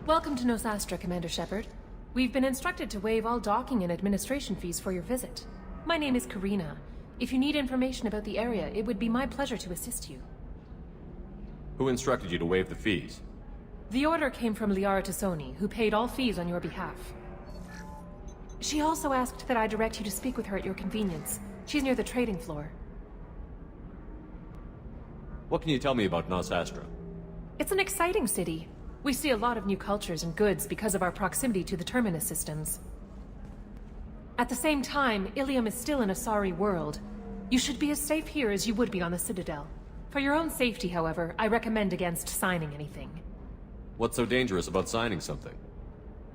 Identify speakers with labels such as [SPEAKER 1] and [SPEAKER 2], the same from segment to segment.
[SPEAKER 1] Welcome to Nosastra, Commander Shepard. We've been instructed to waive all docking and administration fees for your visit. My name is Karina. If you need information about the area, it would be my pleasure to assist you.
[SPEAKER 2] Who instructed you to waive the fees?
[SPEAKER 1] The order came from Liara Tassoni, who paid all fees on your behalf. She also asked that I direct you to speak with her at your convenience. She's near the trading floor.
[SPEAKER 2] What can you tell me about Nosastra?
[SPEAKER 1] It's an exciting city. We see a lot of new cultures and goods because of our proximity to the Terminus systems. At the same time, Illium is still an Asari world. You should be as safe here as you would be on the Citadel. For your own safety, however, I recommend against signing anything.
[SPEAKER 2] What's so dangerous about signing something?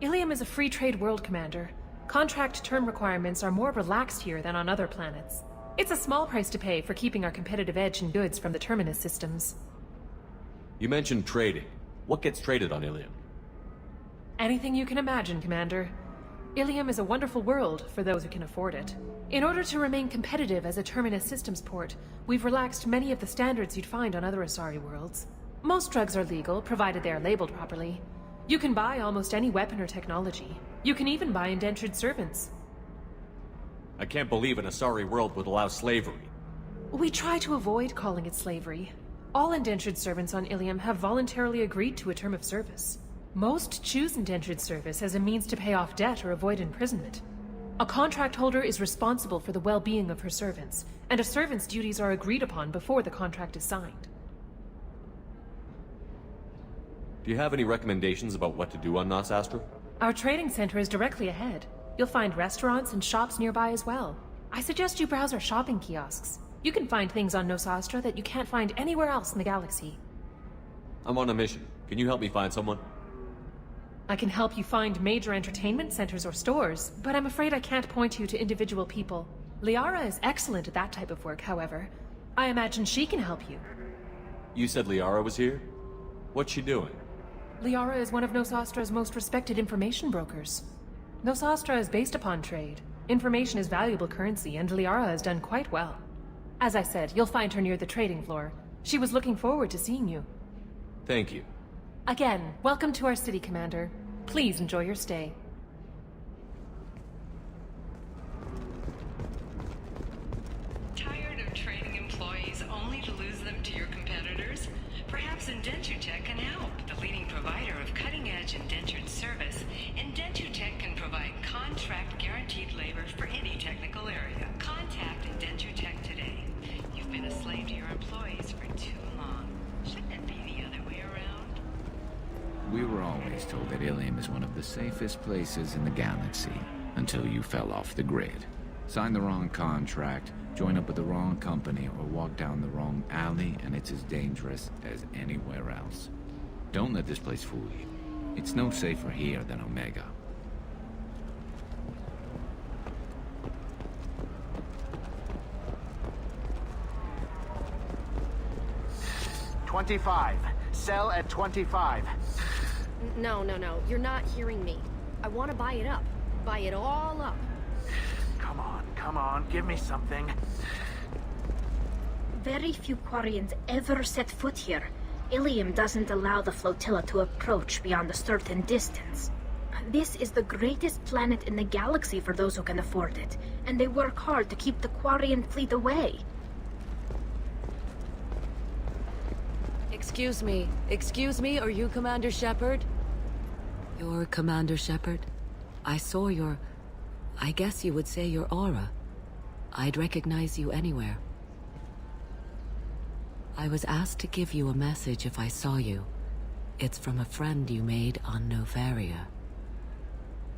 [SPEAKER 1] Illium is a free trade world, Commander. Contract term requirements are more relaxed here than on other planets. It's a small price to pay for keeping our competitive edge in goods from the Terminus systems.
[SPEAKER 2] You mentioned trading. What gets traded on Illium?
[SPEAKER 1] Anything you can imagine, Commander. Illium is a wonderful world for those who can afford it. In order to remain competitive as a Terminus systems port, we've relaxed many of the standards you'd find on other Asari worlds. Most drugs are legal, provided they are labeled properly. You can buy almost any weapon or technology. You can even buy indentured servants.
[SPEAKER 2] I can't believe an Asari world would allow slavery.
[SPEAKER 1] We try to avoid calling it slavery. All indentured servants on Illium have voluntarily agreed to a term of service. Most choose indentured service as a means to pay off debt or avoid imprisonment. A contract holder is responsible for the well-being of her servants, and a servant's duties are agreed upon before the contract is signed.
[SPEAKER 2] Do you have any recommendations about what to do on Nosastra?
[SPEAKER 1] Our trading center is directly ahead. You'll find restaurants and shops nearby as well. I suggest you browse our shopping kiosks. You can find things on Nosastra that you can't find anywhere else in the galaxy.
[SPEAKER 2] I'm on a mission. Can you help me find someone?
[SPEAKER 1] I can help you find major entertainment centers or stores, but I'm afraid I can't point you to individual people. Liara is excellent at that type of work, however. I imagine she can help you.
[SPEAKER 2] You said Liara was here? What's she doing?
[SPEAKER 1] Liara is one of Nosastra's most respected information brokers. Nosastra is based upon trade. Information is valuable currency, and Liara has done quite well. As I said, you'll find her near the trading floor. She was looking forward to seeing you.
[SPEAKER 2] Thank you.
[SPEAKER 1] Again, welcome to our city, Commander. Please enjoy your stay.
[SPEAKER 3] Tired of training employees only to lose them to your competitors? Perhaps IndentureTech can help. The leading provider of cutting-edge indentured service, IndentureTech can provide contract-guaranteed labor for any technical area. Contact IndentureTech today. You've been a slave to your employees for too long. Shouldn't it be the other way around?
[SPEAKER 4] We were always told that Illium is one of the safest places in the galaxy, until you fell off the grid. Signed the wrong contract, join up with the wrong company, or walk down the wrong alley, and it's as dangerous as anywhere else. Don't let this place fool you. It's no safer here than Omega.
[SPEAKER 5] $25. Sell at $25.
[SPEAKER 6] No. You're not hearing me. I want to buy it up. Buy it all up.
[SPEAKER 5] Come on, give me something.
[SPEAKER 6] Very few Quarians ever set foot here. Illium doesn't allow the flotilla to approach beyond a certain distance. This is the greatest planet in the galaxy for those who can afford it, and they work hard to keep the Quarian fleet away.
[SPEAKER 7] Excuse me, are you Commander Shepard? You're Commander Shepard? I saw I guess you would say your aura. I'd recognize you anywhere. I was asked to give you a message if I saw you. It's from a friend you made on Novaria.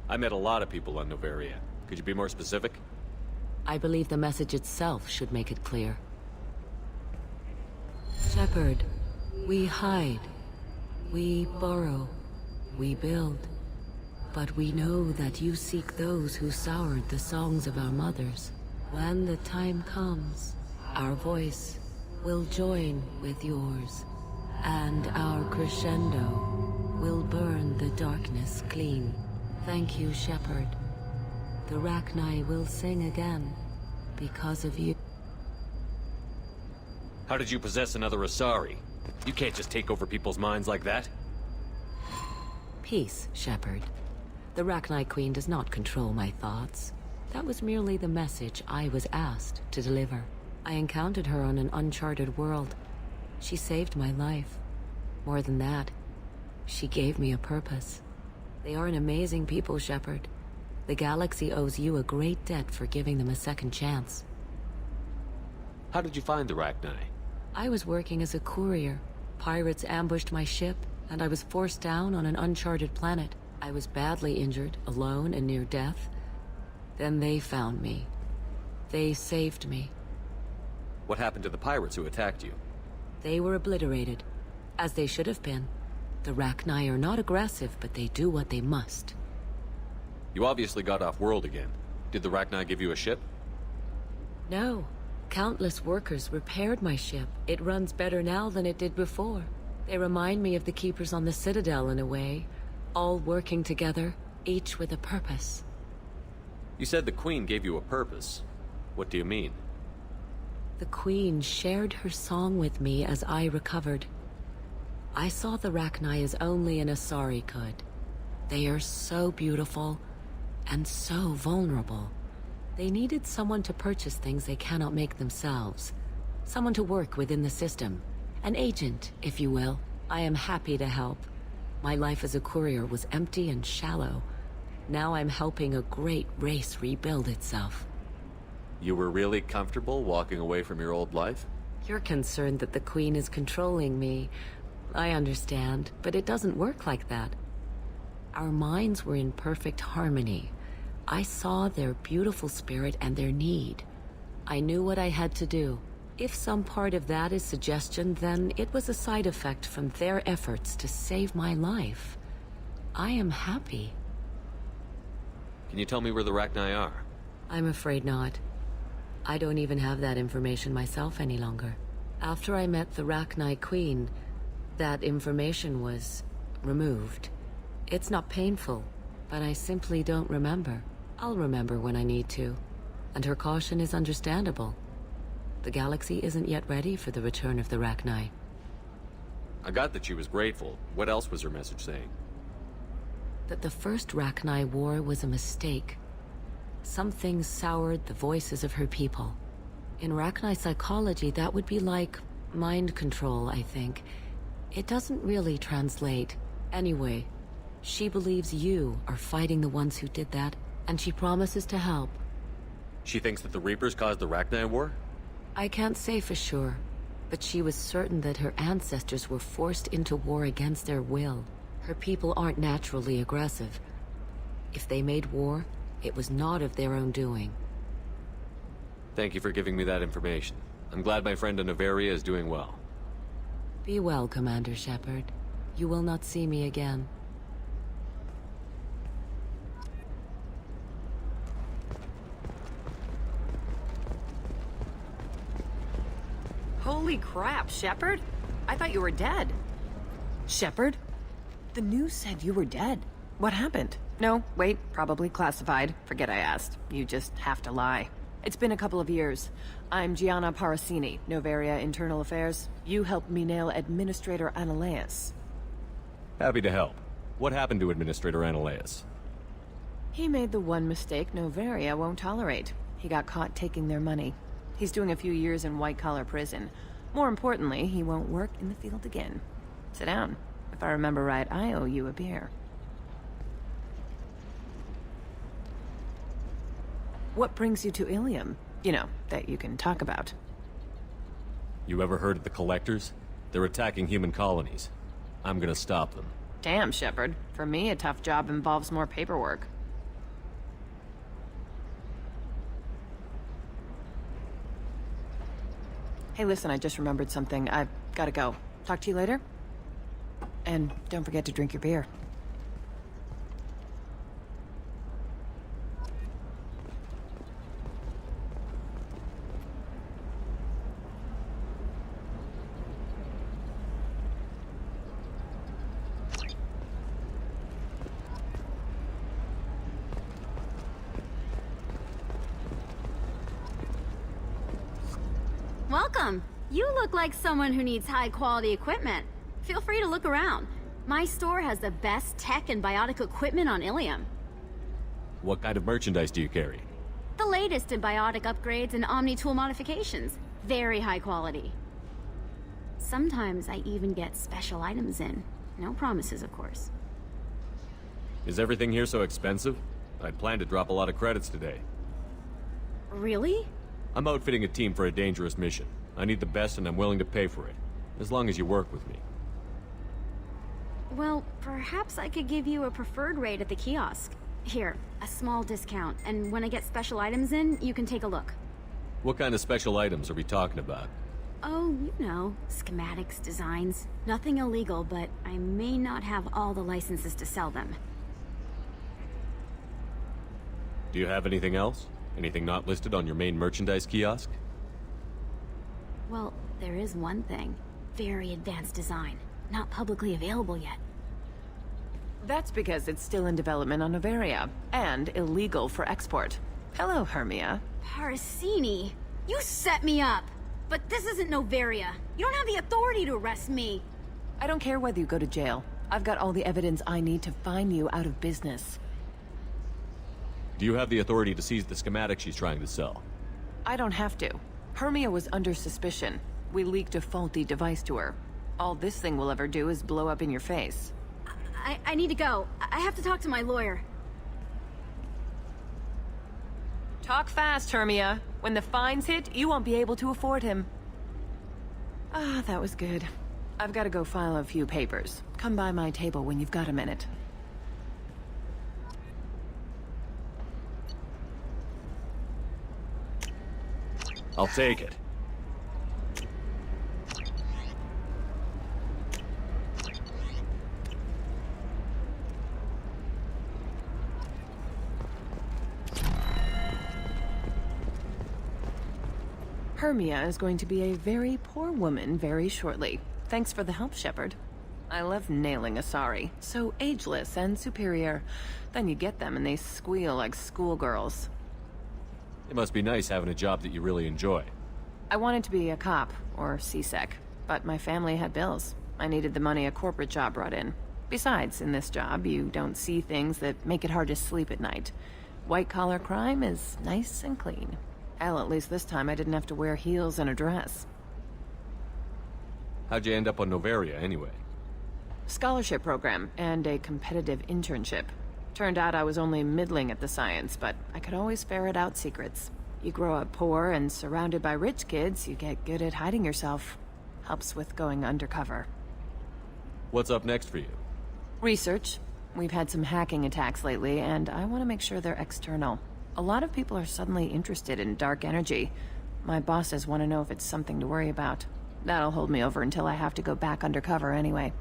[SPEAKER 2] I met a lot of people on Novaria. Could you be more specific?
[SPEAKER 7] I believe the message itself should make it clear. Shepard, we hide. We burrow. We build. But we know that you seek those who soured the songs of our mothers. When the time comes, our voice will join with yours, and our crescendo will burn the darkness clean. Thank you, Shepard. The Rachni will sing again, because of you.
[SPEAKER 2] How did you possess another Asari? You can't just take over people's minds like that.
[SPEAKER 7] Peace, Shepard. The Rachni Queen does not control my thoughts. That was merely the message I was asked to deliver. I encountered her on an uncharted world. She saved my life. More than that, she gave me a purpose. They are an amazing people, Shepard. The galaxy owes you a great debt for giving them a second chance.
[SPEAKER 2] How did you find the Rachni?
[SPEAKER 7] I was working as a courier. Pirates ambushed my ship, and I was forced down on an uncharted planet. I was badly injured, alone and near death. Then they found me. They saved me.
[SPEAKER 2] What happened to the pirates who attacked you?
[SPEAKER 7] They were obliterated, as they should have been. The Rachni are not aggressive, but they do what they must.
[SPEAKER 2] You obviously got off-world again. Did the Rachni give you a ship?
[SPEAKER 7] No. Countless workers repaired my ship. It runs better now than it did before. They remind me of the Keepers on the Citadel in a way. All working together, each with a purpose.
[SPEAKER 2] You said the Queen gave you a purpose. What do you mean?
[SPEAKER 7] The Queen shared her song with me as I recovered. I saw the Rachni as only an Asari could. They are so beautiful and so vulnerable. They needed someone to purchase things they cannot make themselves. Someone to work within the system. An agent, if you will. I am happy to help. My life as a courier was empty and shallow. Now I'm helping a great race rebuild itself.
[SPEAKER 2] You were really comfortable walking away from your old life?
[SPEAKER 7] You're concerned that the Queen is controlling me. I understand, but it doesn't work like that. Our minds were in perfect harmony. I saw their beautiful spirit and their need. I knew what I had to do. If some part of that is suggestion, then it was a side effect from their efforts to save my life. I am happy.
[SPEAKER 2] Can you tell me where the Rachni are?
[SPEAKER 7] I'm afraid not. I don't even have that information myself any longer. After I met the Rachni Queen, that information was removed. It's not painful, but I simply don't remember. I'll remember when I need to, and her caution is understandable. The galaxy isn't yet ready for the return of the Rachni.
[SPEAKER 2] I got that she was grateful. What else was her message saying?
[SPEAKER 7] That the first Rachni war was a mistake. Something soured the voices of her people. In Rachni psychology, that would be like mind control, I think. It doesn't really translate. Anyway, she believes you are fighting the ones who did that, and she promises to help.
[SPEAKER 2] She thinks that the Reapers caused the Rachni war?
[SPEAKER 7] I can't say for sure, but she was certain that her ancestors were forced into war against their will. Her people aren't naturally aggressive. If they made war, it was not of their own doing.
[SPEAKER 2] Thank you for giving me that information. I'm glad my friend in Novaria is doing well.
[SPEAKER 7] Be well, Commander Shepard. You will not see me again.
[SPEAKER 8] Holy crap, Shepard? I thought you were dead.
[SPEAKER 1] Shepard? The news said you were dead. What happened?
[SPEAKER 8] No, wait, probably classified. Forget I asked. You just have to lie. It's been a couple of years. I'm Gianna Parasini, Novaria Internal Affairs. You helped me nail Administrator Analeas.
[SPEAKER 2] Happy to help. What happened to Administrator Analeas?
[SPEAKER 8] He made the one mistake Novaria won't tolerate. He got caught taking their money. He's doing a few years in white-collar prison. More importantly, he won't work in the field again. Sit down. If I remember right, I owe you a beer. What brings you to Illium? You know, that you can talk about.
[SPEAKER 2] You ever heard of the Collectors? They're attacking human colonies. I'm gonna stop them.
[SPEAKER 8] Damn, Shepard. For me, a tough job involves more paperwork. Hey, listen, I just remembered something. I've gotta go. Talk to you later? And don't forget to drink your beer.
[SPEAKER 9] Welcome. You look like someone who needs high-quality equipment. Feel free to look around. My store has the best tech and biotic equipment on Illium.
[SPEAKER 2] What kind of merchandise do you carry?
[SPEAKER 9] The latest in biotic upgrades and omni-tool modifications. Very high quality. Sometimes I even get special items in. No promises, of course.
[SPEAKER 2] Is everything here so expensive? I'd planned to drop a lot of credits today.
[SPEAKER 9] Really?
[SPEAKER 2] I'm outfitting a team for a dangerous mission. I need the best and I'm willing to pay for it. As long as you work with me.
[SPEAKER 9] Well, perhaps I could give you a preferred rate at the kiosk. Here, a small discount, and when I get special items in, you can take a look.
[SPEAKER 2] What kind of special items are we talking about?
[SPEAKER 9] Oh, you know, schematics, designs. Nothing illegal, but I may not have all the licenses to sell them.
[SPEAKER 2] Do you have anything else? Anything not listed on your main merchandise kiosk?
[SPEAKER 9] Well, there is one thing. Very advanced design. Not publicly available yet.
[SPEAKER 8] That's because it's still in development on Novaria, and illegal for export. Hello, Hermia.
[SPEAKER 9] Parasini, you set me up! But this isn't Novaria. You don't have the authority to arrest me.
[SPEAKER 8] I don't care whether you go to jail. I've got all the evidence I need to find you out of business.
[SPEAKER 2] Do you have the authority to seize the schematic she's trying to sell?
[SPEAKER 8] I don't have to. Hermia was under suspicion. We leaked a faulty device to her. All this thing will ever do is blow up in your face.
[SPEAKER 9] I need to go. I have to talk to my lawyer.
[SPEAKER 8] Talk fast, Hermia. When the fines hit, you won't be able to afford him. Ah, that was good. I've got to go file a few papers. Come by my table when you've got a minute.
[SPEAKER 2] I'll take it.
[SPEAKER 8] Hermia is going to be a very poor woman very shortly. Thanks for the help, Shepard. I love nailing Asari. So ageless and superior. Then you get them and they squeal like schoolgirls.
[SPEAKER 2] It must be nice having a job that you really enjoy.
[SPEAKER 8] I wanted to be a cop, or CSEC, but my family had bills. I needed the money a corporate job brought in. Besides, in this job, you don't see things that make it hard to sleep at night. White-collar crime is nice and clean. Hell, at least this time I didn't have to wear heels and a dress.
[SPEAKER 2] How'd you end up on Novaria, anyway?
[SPEAKER 8] Scholarship program, and a competitive internship. Turned out I was only middling at the science, but I could always ferret out secrets. You grow up poor and surrounded by rich kids, you get good at hiding yourself. Helps with going undercover.
[SPEAKER 2] What's up next for you?
[SPEAKER 8] Research. We've had some hacking attacks lately, and I want to make sure they're external. A lot of people are suddenly interested in dark energy. My bosses want to know if it's something to worry about. That'll hold me over until I have to go back undercover anyway.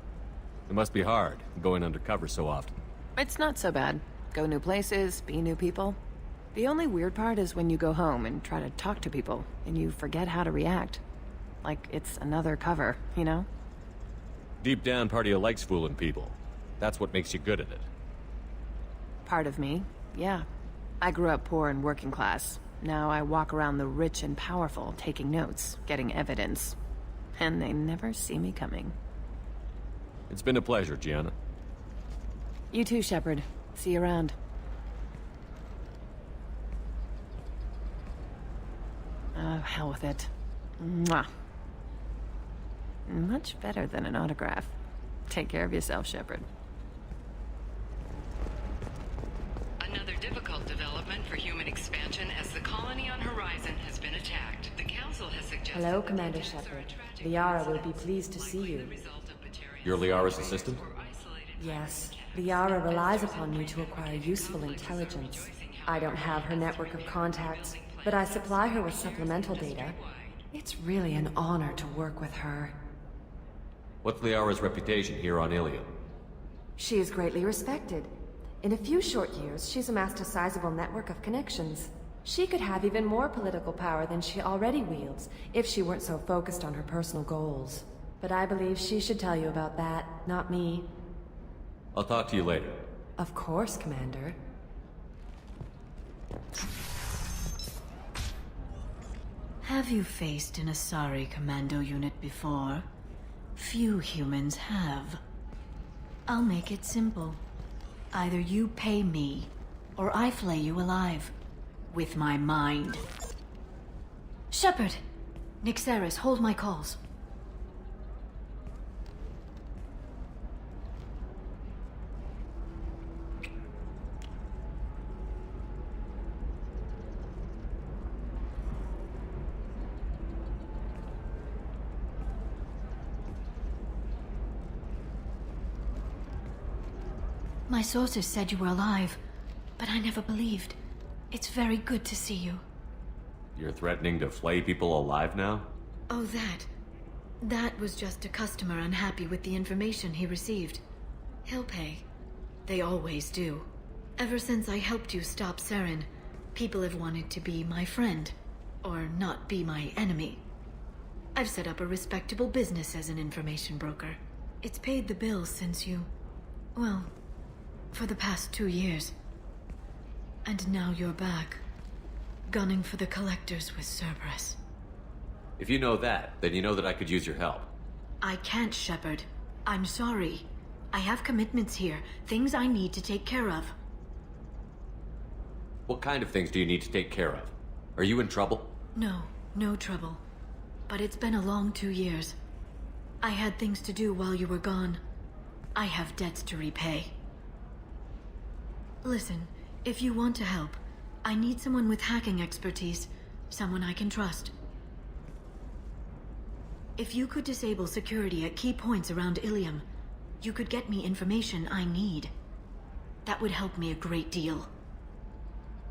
[SPEAKER 2] It must be hard, going undercover so often.
[SPEAKER 8] It's not so bad. Go new places, be new people. The only weird part is when you go home and try to talk to people, and you forget how to react. Like it's another cover, you know?
[SPEAKER 2] Deep down, part of you likes fooling people. That's what makes you good at it.
[SPEAKER 8] Part of me, yeah. I grew up poor and working class. Now I walk around the rich and powerful, taking notes, getting evidence. And they never see me coming.
[SPEAKER 2] It's been a pleasure, Gianna.
[SPEAKER 8] You too, Shepard. See you around. Oh, hell with it. Mwah. Much better than an autograph. Take care of yourself, Shepard.
[SPEAKER 3] Another difficult development for human expansion as the colony on Horizon has been attacked. The Council has suggested...
[SPEAKER 10] Hello, Commander Shepard. Liara will be pleased to see you.
[SPEAKER 2] You're Liara's assistant?
[SPEAKER 10] Yes. Liara relies upon me to acquire useful intelligence. I don't have her network of contacts, but I supply her with supplemental data. It's really an honor to work with her.
[SPEAKER 2] What's Liara's reputation here on Illium?
[SPEAKER 10] She is greatly respected. In a few short years, she's amassed a sizable network of connections. She could have even more political power than she already wields, if she weren't so focused on her personal goals. But I believe she should tell you about that, not me.
[SPEAKER 2] I'll talk to you later.
[SPEAKER 10] Of course, Commander.
[SPEAKER 11] Have you faced an Asari commando unit before? Few humans have. I'll make it simple. Either you pay me, or I flay you alive. With my mind. Shepard! Nixeris, hold my calls. My sources said you were alive, but I never believed. It's very good to see you.
[SPEAKER 2] You're threatening to flay people alive now?
[SPEAKER 11] Oh, that. That was just a customer unhappy with the information he received. He'll pay. They always do. Ever since I helped you stop Saren, people have wanted to be my friend, or not be my enemy. I've set up a respectable business as an information broker. It's paid the bills since you... well, for the past 2 years. And now you're back, gunning for the Collectors with Cerberus.
[SPEAKER 2] If you know that, then you know that I could use your help.
[SPEAKER 11] I can't, Shepard. I'm sorry. I have commitments here, things I need to take care of.
[SPEAKER 2] What kind of things do you need to take care of? Are you in trouble?
[SPEAKER 11] No, no trouble. But it's been a long 2 years. I had things to do while you were gone. I have debts to repay. Listen, if you want to help, I need someone with hacking expertise, someone I can trust. If you could disable security at key points around Illium, you could get me information I need. That would help me a great deal.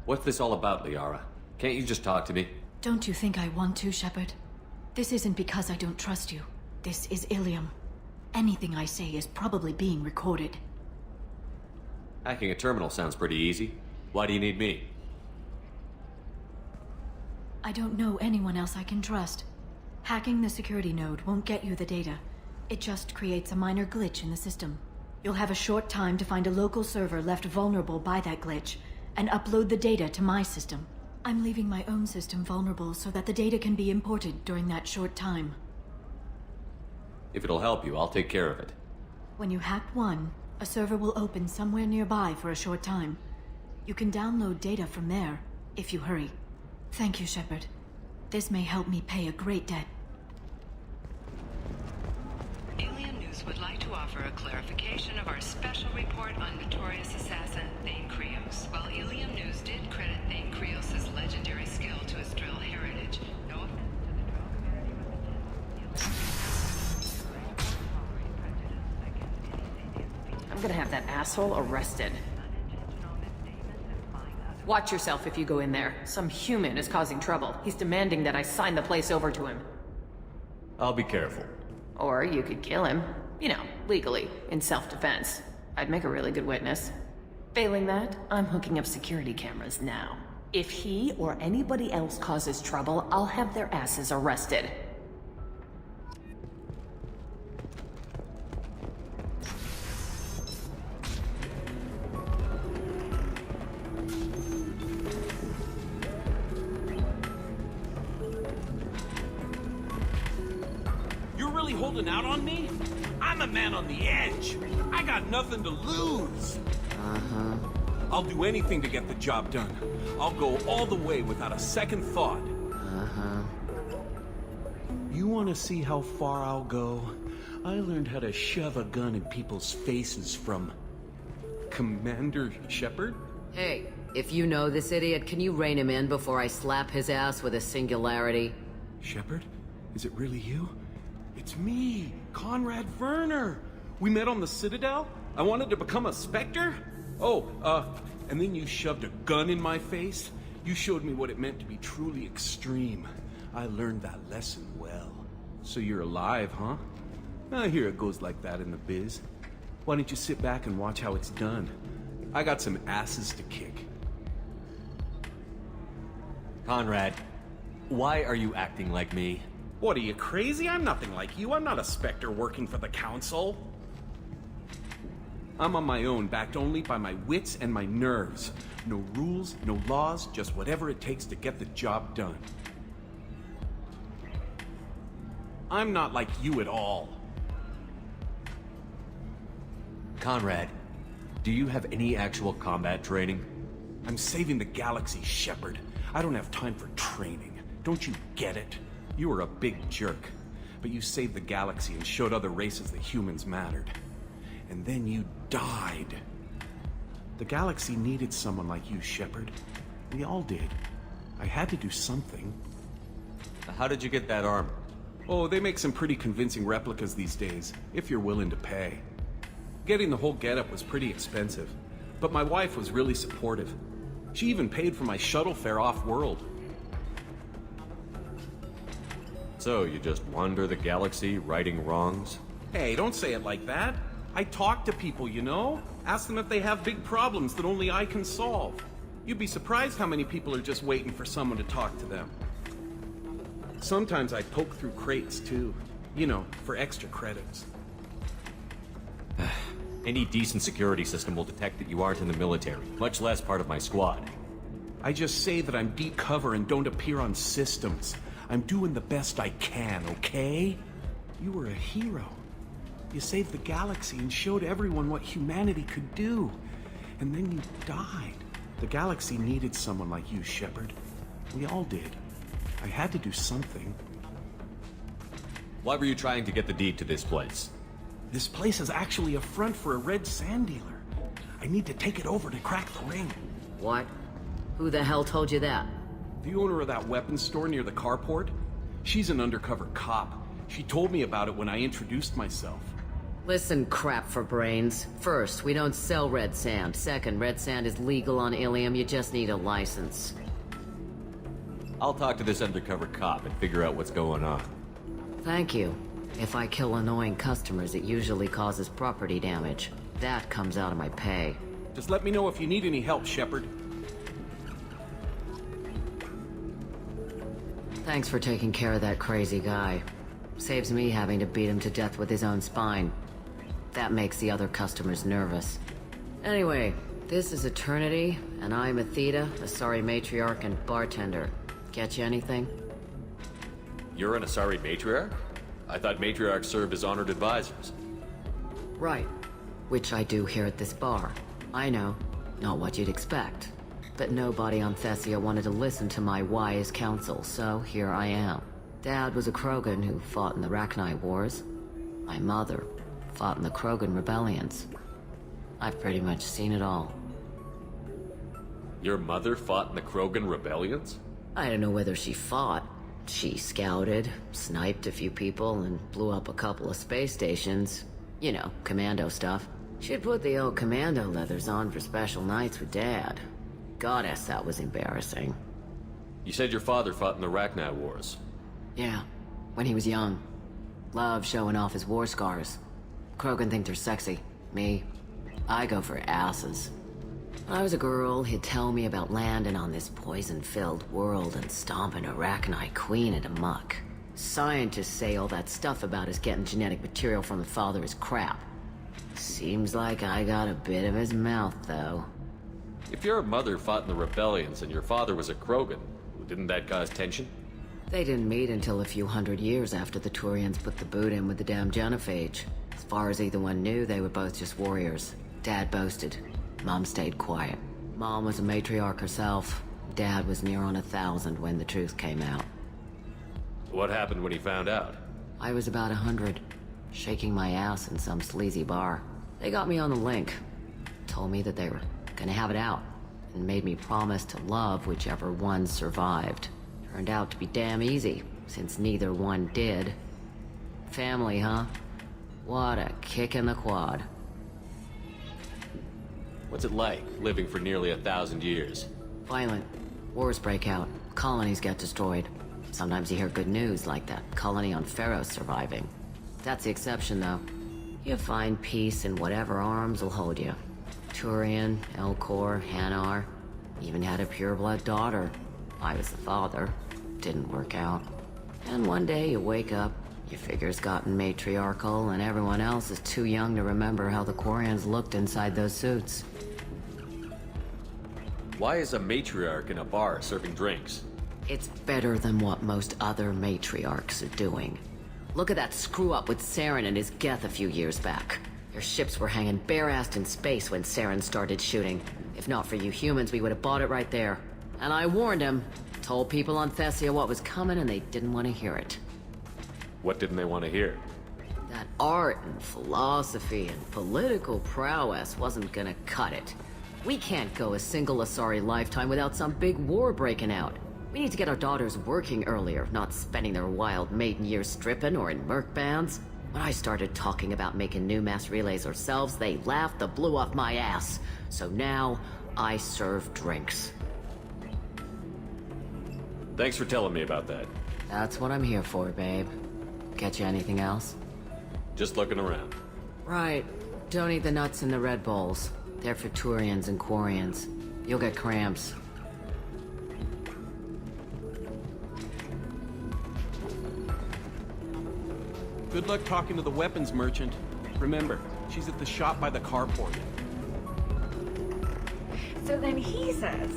[SPEAKER 2] What's this all about, Liara? Can't you just talk to me?
[SPEAKER 11] Don't you think I want to, Shepard? This isn't because I don't trust you. This is Illium. Anything I say is probably being recorded.
[SPEAKER 2] Hacking a terminal sounds pretty easy. Why do you need me?
[SPEAKER 11] I don't know anyone else I can trust. Hacking the security node won't get you the data. It just creates a minor glitch in the system. You'll have a short time to find a local server left vulnerable by that glitch, and upload the data to my system. I'm leaving my own system vulnerable so that the data can be imported during that short time.
[SPEAKER 2] If it'll help you, I'll take care of it.
[SPEAKER 11] When you hack one, a server will open somewhere nearby for a short time. You can download data from there, if you hurry. Thank you, Shepard. This may help me pay a great debt.
[SPEAKER 3] Alien News would like to offer a clarification of our special report on notorious assassin Thane Krios. While Alien News did credit Thane Krios' legendary skill to his drill heritage, no offense
[SPEAKER 8] I'm gonna have that asshole arrested. Watch yourself if you go in there. Some human is causing trouble. He's demanding that I sign the place over to him.
[SPEAKER 2] I'll be careful.
[SPEAKER 8] Or you could kill him. You know, legally, in self-defense. I'd make a really good witness. Failing that, I'm hooking up security cameras now. If he or anybody else causes trouble, I'll have their asses arrested.
[SPEAKER 12] holding out on me? I'm a man on the edge. I got nothing to lose.
[SPEAKER 7] Uh-huh.
[SPEAKER 12] I'll do anything to get the job done. I'll go all the way without a second thought.
[SPEAKER 7] Uh-huh.
[SPEAKER 12] You want to see how far I'll go? I learned how to shove a gun in people's faces from Commander Shepard?
[SPEAKER 7] Hey, if you know this idiot, can you rein him in before I slap his ass with a singularity?
[SPEAKER 12] Shepard? Is it really you? It's me, Conrad Werner. We met on the Citadel? I wanted to become a Spectre? And then you shoved a gun in my face? You showed me what it meant to be truly extreme. I learned that lesson well. So you're alive, huh? I hear it goes like that in the biz. Why don't you sit back and watch how it's done? I got some asses to kick.
[SPEAKER 2] Conrad, why are you acting like me?
[SPEAKER 12] What, are you crazy? I'm nothing like you. I'm not a Spectre working for the Council. I'm on my own, backed only by my wits and my nerves. No rules, no laws, just whatever it takes to get the job done. I'm not like you at all.
[SPEAKER 2] Conrad, do you have any actual combat training?
[SPEAKER 12] I'm saving the galaxy, Shepard. I don't have time for training. Don't you get it? You were a big jerk, but you saved the galaxy and showed other races that humans mattered. And then you died. The galaxy needed someone like you, Shepard. We all did. I had to do something.
[SPEAKER 2] How did you get that armor?
[SPEAKER 12] Oh, they make some pretty convincing replicas these days, if you're willing to pay. Getting the whole getup was pretty expensive, but my wife was really supportive. She even paid for my shuttle fare off-world.
[SPEAKER 2] So, you just wander the galaxy, righting wrongs?
[SPEAKER 12] Hey, don't say it like that. I talk to people, you know? Ask them if they have big problems that only I can solve. You'd be surprised how many people are just waiting for someone to talk to them. Sometimes I poke through crates, too. You know, for extra credits.
[SPEAKER 2] Any decent security system will detect that you aren't in the military, much less part of my squad.
[SPEAKER 12] I just say that I'm deep cover and don't appear on systems. I'm doing the best I can, okay? You were a hero. You saved the galaxy and showed everyone what humanity could do. And then you died. The galaxy needed someone like you, Shepard. We all did. I had to do something.
[SPEAKER 2] Why were you trying to get the deed to this place?
[SPEAKER 12] This place is actually a front for a red sand dealer. I need to take it over to crack the ring.
[SPEAKER 7] What? Who the hell told you that?
[SPEAKER 12] The owner of that weapons store near the carport. She's an undercover cop. She told me about it when I introduced myself.
[SPEAKER 7] Listen, crap for brains. First, we don't sell red sand. Second, red sand is legal on Illium. You just need a license.
[SPEAKER 2] I'll talk to this undercover cop and figure out what's going on.
[SPEAKER 7] Thank you. If I kill annoying customers, it usually causes property damage. That comes out of my pay.
[SPEAKER 12] Just let me know if you need any help, Shepard.
[SPEAKER 7] Thanks for taking care of that crazy guy. Saves me having to beat him to death with his own spine. That makes the other customers nervous. Anyway, this is Eternity, and I'm Athena, a sorry matriarch and bartender. Get you anything?
[SPEAKER 2] You're an Asari matriarch? I thought matriarchs served as honored advisors.
[SPEAKER 7] Right. Which I do here at this bar. I know. Not what you'd expect. But nobody on Thessia wanted to listen to my wise counsel, so here I am. Dad was a Krogan who fought in the Rachni Wars. My mother fought in the Krogan rebellions. I've pretty much seen it all.
[SPEAKER 2] Your mother fought in the Krogan rebellions?
[SPEAKER 7] I don't know whether she fought. She scouted, sniped a few people, and blew up a couple of space stations. You know, commando stuff. She'd put the old commando leathers on for special nights with Dad. Goddess, that was embarrassing.
[SPEAKER 2] You said your father fought in the Rachni Wars.
[SPEAKER 7] Yeah, when he was young. Loved showing off his war scars. Krogan think they're sexy. Me, I go for asses. When I was a girl, he'd tell me about landing on this poison-filled world and stomping a Rachni queen into muck. Scientists say all that stuff about us getting genetic material from the father is crap. Seems like I got a bit of his mouth, though.
[SPEAKER 2] If your mother fought in the rebellions and your father was a Krogan, didn't that cause tension?
[SPEAKER 7] They didn't meet until a few hundred years after the Turians put the boot in with the damn genophage. As far as either one knew, they were both just warriors. Dad boasted. Mom stayed quiet. Mom was a matriarch herself. Dad was near on 1,000 when the truth came out.
[SPEAKER 2] What happened when he found out?
[SPEAKER 7] I was about 100, shaking my ass in some sleazy bar. They got me on the link. Told me that they were gonna have it out, and made me promise to love whichever one survived. Turned out to be damn easy, since neither one did. Family, huh? What a kick in the quad.
[SPEAKER 2] What's it like, living for nearly 1,000 years?
[SPEAKER 7] Violent. Wars break out. Colonies get destroyed. Sometimes you hear good news, like that colony on Pharaoh surviving. That's the exception, though. You find peace in whatever arms will hold you. Turian, Elcor, Hanar. Even had a pureblood daughter. I was the father. Didn't work out. And one day you wake up, your figure's gotten matriarchal, and everyone else is too young to remember how the Quarians looked inside those suits.
[SPEAKER 2] Why is a matriarch in a bar serving drinks?
[SPEAKER 7] It's better than what most other matriarchs are doing. Look at that screw-up with Saren and his Geth a few years back. Their ships were hanging bare-assed in space when Saren started shooting. If not for you humans, we would have bought it right there. And I warned him. Told people on Thessia what was coming, and they didn't want to hear it.
[SPEAKER 2] What didn't they want to hear?
[SPEAKER 7] That art and philosophy and political prowess wasn't gonna cut it. We can't go a single Asari lifetime without some big war breaking out. We need to get our daughters working earlier, not spending their wild maiden years stripping or in merc bands. When I started talking about making new mass relays ourselves, they laughed the blue off my ass. So now, I serve drinks.
[SPEAKER 2] Thanks for telling me about that.
[SPEAKER 7] That's what I'm here for, babe. Get you anything else?
[SPEAKER 2] Just looking around.
[SPEAKER 7] Right. Don't eat the nuts in the Red Bowls. They're for Turians and Quarians. You'll get cramps.
[SPEAKER 12] Good luck talking to the weapons merchant. Remember, she's at the shop by the carport.
[SPEAKER 13] So then he says,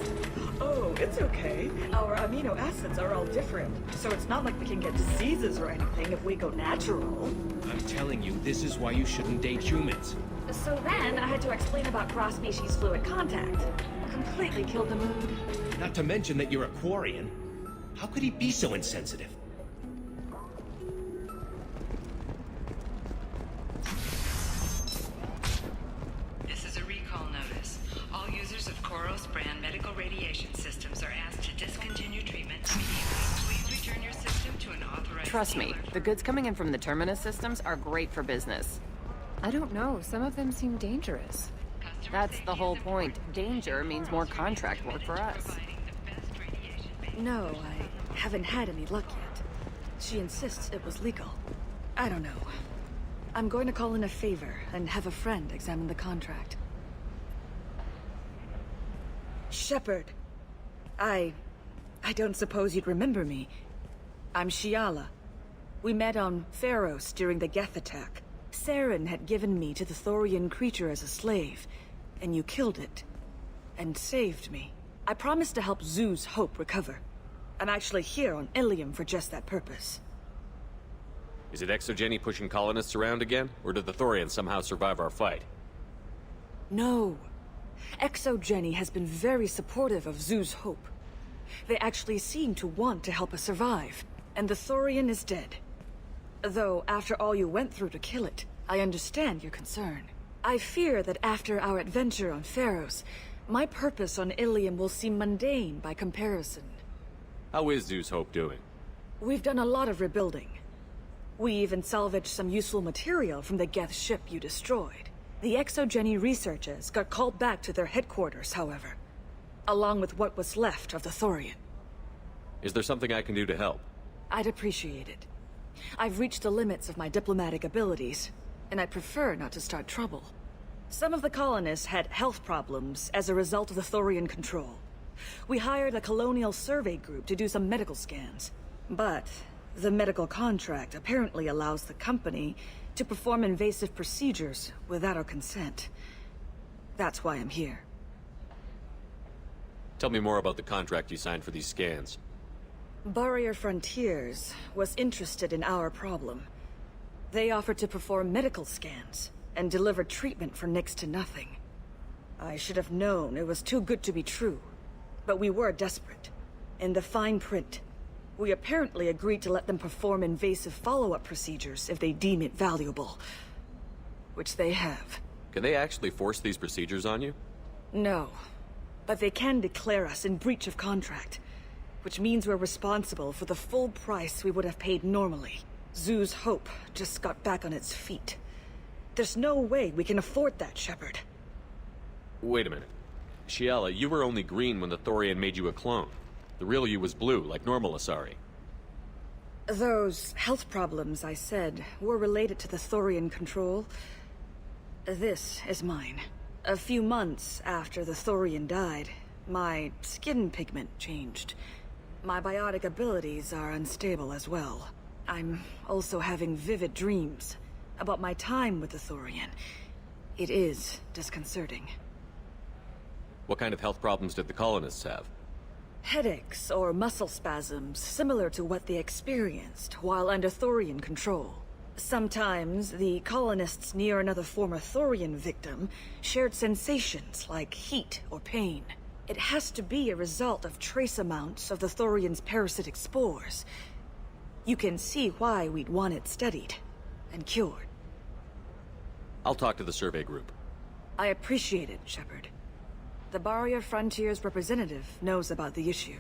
[SPEAKER 13] oh, it's okay. Our amino acids are all different, so it's not like we can get diseases or anything if we go natural.
[SPEAKER 14] I'm telling you, this is why you shouldn't date humans.
[SPEAKER 13] So then I had to explain about cross-species fluid contact. Completely killed the mood.
[SPEAKER 14] Not to mention that you're a Quarian. How could he be so insensitive?
[SPEAKER 3] This is a recall notice. All users of Koros brand medical radiation systems are asked to discontinue treatment immediately. Please return your system to an authorized
[SPEAKER 8] Trust me,
[SPEAKER 3] dealer.
[SPEAKER 8] the goods coming in from the Terminus systems are great for business. I don't know, some of them seem dangerous. That's the whole point. Danger means more contract work for us.
[SPEAKER 13] No, I haven't had any luck yet. She insists it was legal. I don't know. I'm going to call in a favor and have a friend examine the contract. Shepard. I don't suppose you'd remember me. I'm Shiala. We met on Pharos during the Geth attack. Saren had given me to the Thorian creature as a slave, and you killed it. And saved me. I promised to help Zoo's Hope recover. I'm actually here on Illium for just that purpose.
[SPEAKER 2] Is it Exogeny pushing colonists around again? Or did the Thorians somehow survive our fight?
[SPEAKER 13] No. Exogeny has been very supportive of Zoo's Hope. They actually seem to want to help us survive, and the Thorian is dead. Though, after all you went through to kill it, I understand your concern. I fear that after our adventure on Pharos, my purpose on Illium will seem mundane by comparison.
[SPEAKER 2] How is Zoo's Hope doing?
[SPEAKER 13] We've done a lot of rebuilding. We even salvaged some useful material from the Geth ship you destroyed. The Exogeny researchers got called back to their headquarters, however, along with what was left of the Thorian.
[SPEAKER 2] Is there something I can do to help?
[SPEAKER 13] I'd appreciate it. I've reached the limits of my diplomatic abilities, and I'd prefer not to start trouble. Some of the colonists had health problems as a result of the Thorian control. We hired a colonial survey group to do some medical scans. But the medical contract apparently allows the company to perform invasive procedures without our consent. That's why I'm here.
[SPEAKER 2] Tell me more about the contract you signed for these scans.
[SPEAKER 13] Baria Frontiers was interested in our problem. They offered to perform medical scans and deliver treatment for next to nothing. I should have known it was too good to be true, but we were desperate. In the fine print, we apparently agreed to let them perform invasive follow-up procedures if they deem it valuable. Which they have.
[SPEAKER 2] Can they actually force these procedures on you?
[SPEAKER 13] No, but they can declare us in breach of contract, which means we're responsible for the full price we would have paid normally. Zoo's hope just got back on its feet. There's no way we can afford that, Shepard.
[SPEAKER 2] Wait a minute. Shiala, you were only green when the Thorian made you a clone. The real you was blue, like normal Asari.
[SPEAKER 13] Those health problems I said were related to the Thorian control. This is mine. A few months after the Thorian died, my skin pigment changed. My biotic abilities are unstable as well. I'm also having vivid dreams about my time with the Thorian. It is disconcerting.
[SPEAKER 2] What kind of health problems did the colonists have?
[SPEAKER 13] Headaches or muscle spasms similar to what they experienced while under Thorian control. Sometimes, the colonists near another former Thorian victim shared sensations like heat or pain. It has to be a result of trace amounts of the Thorian's parasitic spores. You can see why we'd want it studied and cured.
[SPEAKER 2] I'll talk to the survey group.
[SPEAKER 13] I appreciate it, Shepard. The Baria Frontiers representative knows about the issue.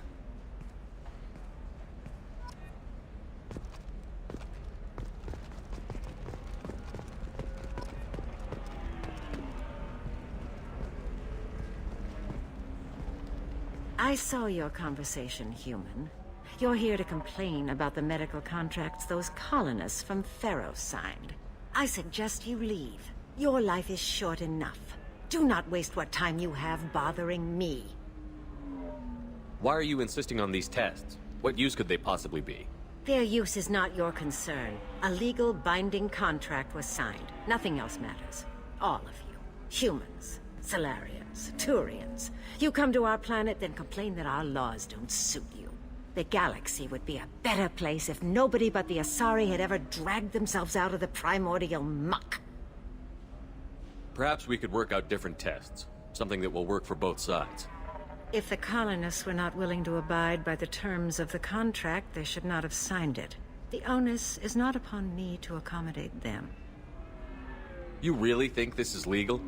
[SPEAKER 15] I saw your conversation, human. You're here to complain about the medical contracts those colonists from Pharaoh signed. I suggest you leave. Your life is short enough. Do not waste what time you have bothering me.
[SPEAKER 2] Why are you insisting on these tests? What use could they possibly be?
[SPEAKER 15] Their use is not your concern. A legal binding contract was signed. Nothing else matters. All of you. Humans, Solarians, Turians. You come to our planet, then complain that our laws don't suit you. The galaxy would be a better place if nobody but the Asari had ever dragged themselves out of the primordial muck.
[SPEAKER 2] Perhaps we could work out different tests. Something that will work for both sides.
[SPEAKER 15] If the colonists were not willing to abide by the terms of the contract, they should not have signed it. The onus is not upon me to accommodate them.
[SPEAKER 2] You really think this is legal?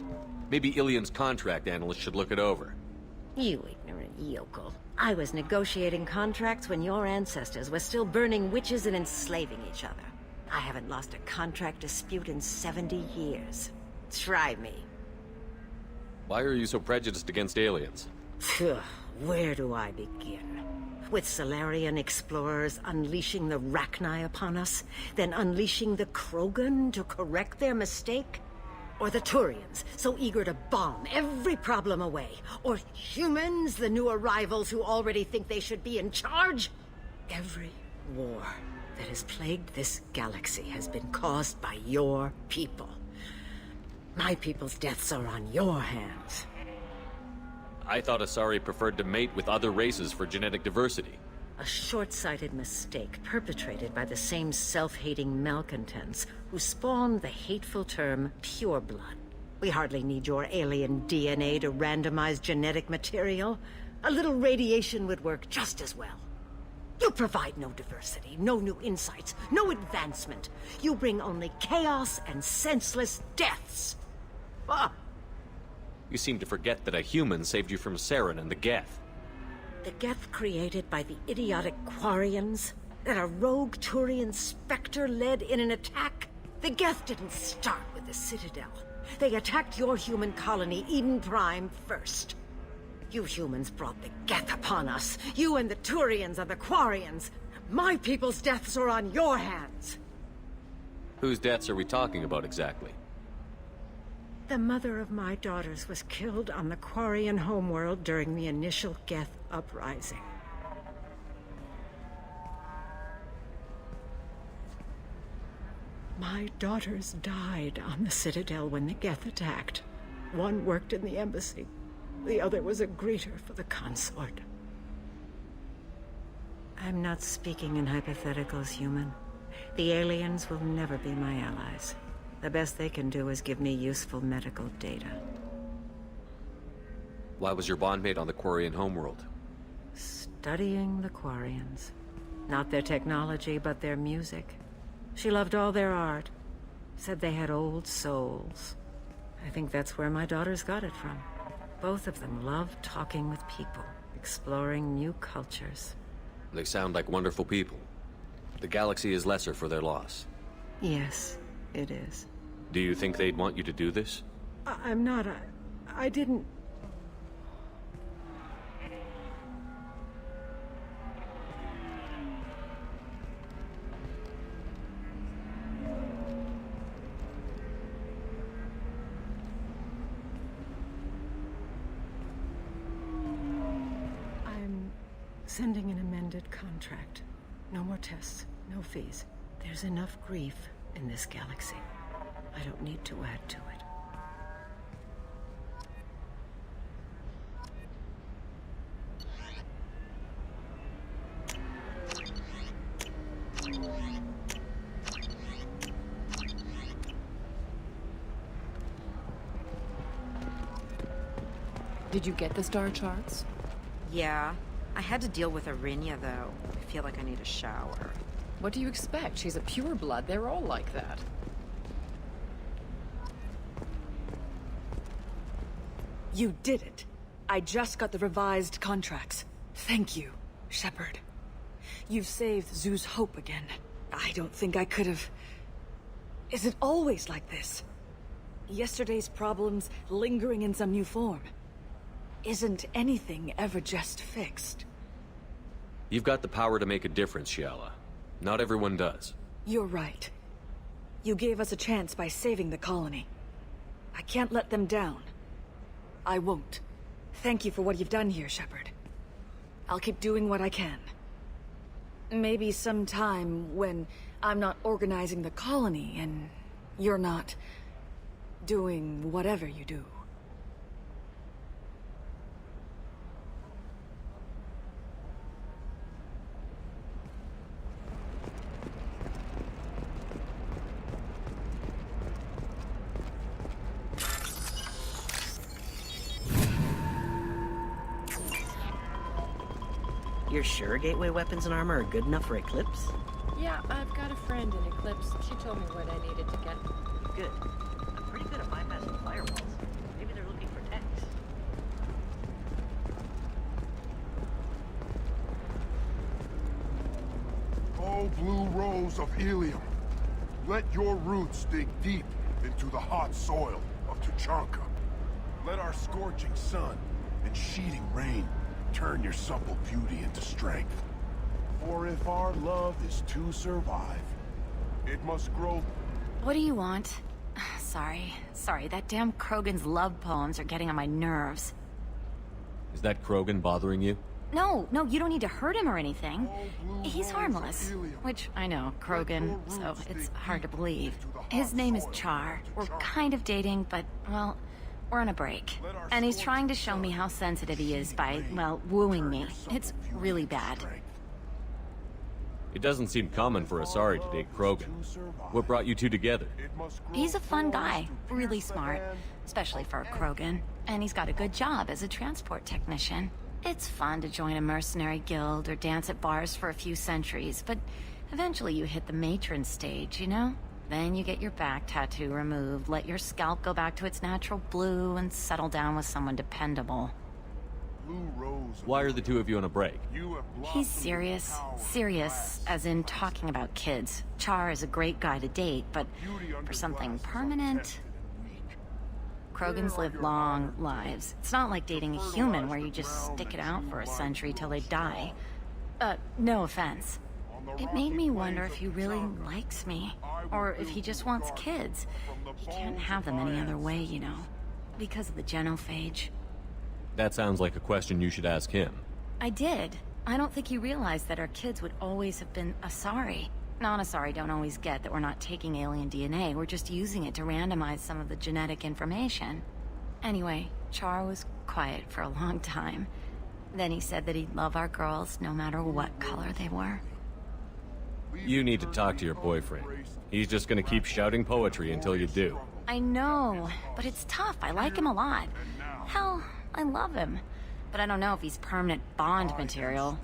[SPEAKER 2] Maybe Illium's contract analyst should look it over.
[SPEAKER 15] You ignorant yokel. I was negotiating contracts when your ancestors were still burning witches and enslaving each other. I haven't lost a contract dispute in 70 years. Try me.
[SPEAKER 2] Why are you so prejudiced against aliens?
[SPEAKER 15] Phew, where do I begin? With Solarian explorers unleashing the Rachni upon us, then unleashing the Krogan to correct their mistake? Or the Turians, so eager to bomb every problem away? Or humans, the new arrivals who already think they should be in charge? Every war that has plagued this galaxy has been caused by your people. My people's deaths are on your hands.
[SPEAKER 2] I thought Asari preferred to mate with other races for genetic diversity.
[SPEAKER 15] A short-sighted mistake perpetrated by the same self-hating malcontents who spawned the hateful term pureblood. We hardly need your alien DNA to randomize genetic material. A little radiation would work just as well. You provide no diversity, no new insights, no advancement. You bring only chaos and senseless deaths. Ah!
[SPEAKER 2] You seem to forget that a human saved you from Saren and the Geth.
[SPEAKER 15] The Geth created by the idiotic Quarians? That a rogue Turian Spectre led in an attack? The Geth didn't start with the Citadel. They attacked your human colony, Eden Prime, first. You humans brought the Geth upon us. You and the Turians and the Quarians. My people's deaths are on your hands.
[SPEAKER 2] Whose deaths are we talking about exactly?
[SPEAKER 15] The mother of my daughters was killed on the Quarian homeworld during the initial Geth uprising. My daughters died on the Citadel when the Geth attacked. One worked in the embassy. The other was a greeter for the consort. I'm not speaking in hypotheticals, human. The aliens will never be my allies. The best they can do is give me useful medical data.
[SPEAKER 2] Why was your bondmate on the Quarian homeworld?
[SPEAKER 15] Studying the Quarians. Not their technology, but their music. She loved all their art. Said they had old souls. I think that's where my daughters got it from. Both of them love talking with people, exploring new cultures.
[SPEAKER 2] They sound like wonderful people. The galaxy is lesser for their loss.
[SPEAKER 15] Yes, it is.
[SPEAKER 2] Do you think they'd want you to do this?
[SPEAKER 15] I'm not. I didn't. I'm sending an amended contract. No more tests, no fees. There's enough grief in this galaxy. I don't need to add to it.
[SPEAKER 8] Did you get the star charts?
[SPEAKER 16] Yeah. I had to deal with Arinya, though. I feel like I need a shower.
[SPEAKER 8] What do you expect? She's a pureblood. They're all like that.
[SPEAKER 13] You did it. I just got the revised contracts. Thank you, Shepard. You've saved Zoo's hope again. I don't think I could have... Is it always like this? Yesterday's problems lingering in some new form. Isn't anything ever just fixed?
[SPEAKER 2] You've got the power to make a difference, Shiala. Not everyone does.
[SPEAKER 13] You're right. You gave us a chance by saving the colony. I can't let them down. I won't. Thank you for what you've done here, Shepard. I'll keep doing what I can. Maybe sometime when I'm not organizing the colony and you're not doing whatever you do.
[SPEAKER 17] You're sure gateway weapons and armor are good enough for Eclipse?
[SPEAKER 8] Yeah, I've got a friend in Eclipse. She told me what I needed to get.
[SPEAKER 17] Good. I'm pretty good at bypassing firewalls. Maybe they're looking for techs.
[SPEAKER 18] Oh, blue rose of Illium, let your roots dig deep into the hot soil of Tuchanka. Let our scorching sun and sheeting rain turn your supple beauty into strength. For if our love is to survive, it must grow...
[SPEAKER 19] What do you want? Sorry, that damn Krogan's love poems are getting on my nerves.
[SPEAKER 2] Is that Krogan bothering you?
[SPEAKER 19] No, you don't need to hurt him or anything. He's harmless. Which, I know, Krogan, so it's hard to believe. His name is Char. We're kind of dating, but, well, we're on a break. And he's trying to show me how sensitive he is by, well, wooing me. It's really bad.
[SPEAKER 2] It doesn't seem common for Asari to date Krogan. What brought you two together?
[SPEAKER 19] He's a fun guy, really smart, especially for a Krogan. And he's got a good job as a transport technician. It's fun to join a mercenary guild or dance at bars for a few centuries, but eventually you hit the matron stage, you know? Then you get your back tattoo removed, let your scalp go back to its natural blue, and settle down with someone dependable.
[SPEAKER 2] Why are the two of you on a break?
[SPEAKER 19] He's serious. Serious, as in talking about kids. Char is a great guy to date, but for something permanent... Krogans live long lives. It's not like dating a human where you just stick it out for a century till they die. No offense. It made me wonder if he really likes me, or if he just wants kids. He can't have them any other way, you know, because of the genophage.
[SPEAKER 2] That sounds like a question you should ask him.
[SPEAKER 19] I did. I don't think he realized that our kids would always have been Asari. Non-Asari don't always get that we're not taking alien DNA, we're just using it to randomize some of the genetic information. Anyway, Char was quiet for a long time. Then he said that he'd love our girls no matter what color they were.
[SPEAKER 2] You need to talk to your boyfriend. He's just gonna keep shouting poetry until you do.
[SPEAKER 19] I know, but it's tough. I like him a lot. Hell, I love him. But I don't know if he's permanent Bond material.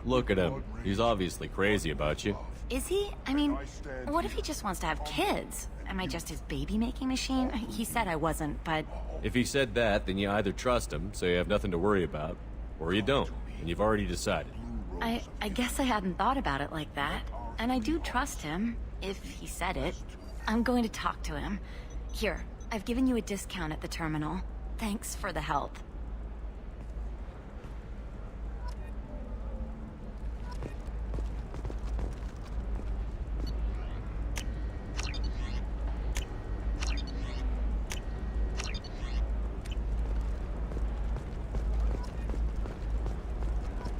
[SPEAKER 2] Look at him. He's obviously crazy about you.
[SPEAKER 19] Is he? I mean, what if he just wants to have kids? Am I just his baby-making machine? He said I wasn't, but...
[SPEAKER 2] If he said that, then you either trust him, so you have nothing to worry about, or you don't, and you've already decided.
[SPEAKER 19] I guess I hadn't thought about it like that. And I do trust him, if he said it. I'm going to talk to him. Here, I've given you a discount at the terminal. Thanks for the help.